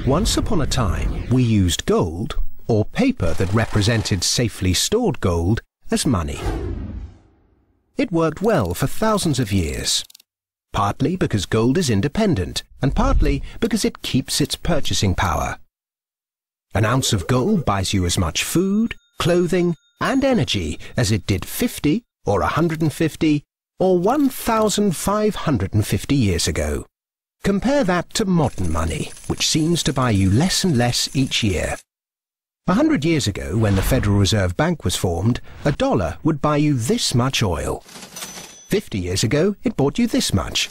Once upon a time, we used gold, or paper that represented safely stored gold, as money. It worked well for thousands of years, partly because gold is independent, and partly because it keeps its purchasing power. An ounce of gold buys you as much food, clothing, and energy as it did 50, or 150, or 1,550 years ago. Compare that to modern money, which seems to buy you less and less each year. 100 years ago, when the Federal Reserve Bank was formed, $1 would buy you this much oil. 50 years ago, it bought you this much.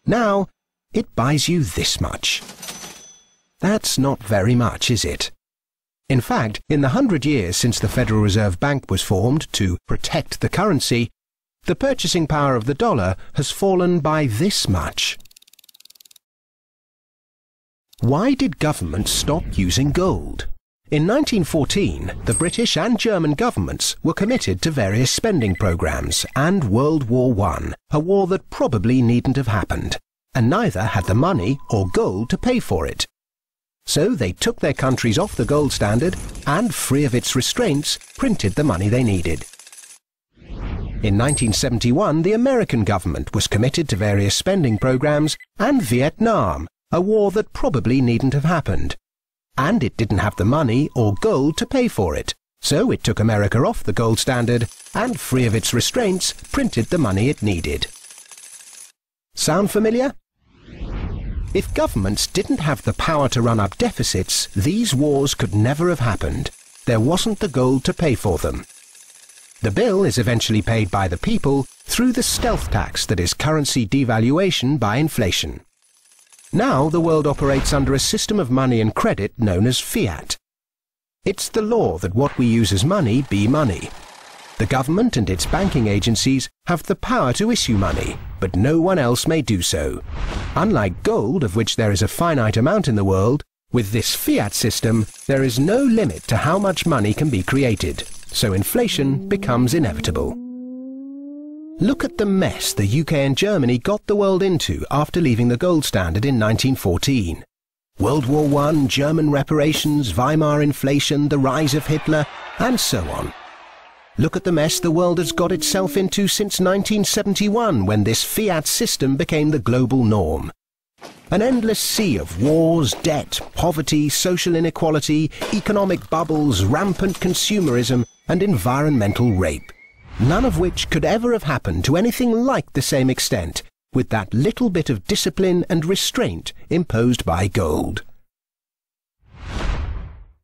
Now, it buys you this much. That's not very much, is it? In fact, in the 100 years since the Federal Reserve Bank was formed to protect the currency, the purchasing power of the dollar has fallen by this much. Why did governments stop using gold? In 1914, the British and German governments were committed to various spending programs and World War I, a war that probably needn't have happened, and neither had the money or gold to pay for it. So they took their countries off the gold standard and, free of its restraints, printed the money they needed. In 1971, the American government was committed to various spending programs and Vietnam, a war that probably needn't have happened. And it didn't have the money or gold to pay for it, so it took America off the gold standard and, free of its restraints, printed the money it needed. Sound familiar? If governments didn't have the power to run up deficits, these wars could never have happened. There wasn't the gold to pay for them. The bill is eventually paid by the people through the stealth tax that is currency devaluation by inflation. Now the world operates under a system of money and credit known as Fiat. It's the law that what we use as money be money. The government and its banking agencies have the power to issue money, but no one else may do so. Unlike gold, of which there is a finite amount in the world, with this Fiat system there is no limit to how much money can be created, so inflation becomes inevitable. Look at the mess the UK and Germany got the world into after leaving the gold standard in 1914. World War I, German reparations, Weimar inflation, the rise of Hitler, and so on. Look at the mess the world has got itself into since 1971, when this Fiat system became the global norm. An endless sea of wars, debt, poverty, social inequality, economic bubbles, rampant consumerism, and environmental rape. None of which could ever have happened to anything like the same extent, with that little bit of discipline and restraint imposed by gold.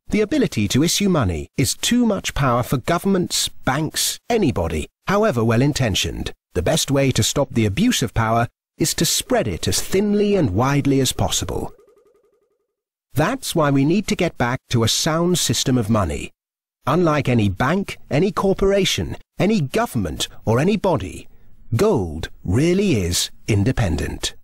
The ability to issue money is too much power for governments, banks, anybody, however well-intentioned. The best way to stop the abuse of power is to spread it as thinly and widely as possible. That's why we need to get back to a sound system of money. Unlike any bank, any corporation, any government or any body, gold really is independent.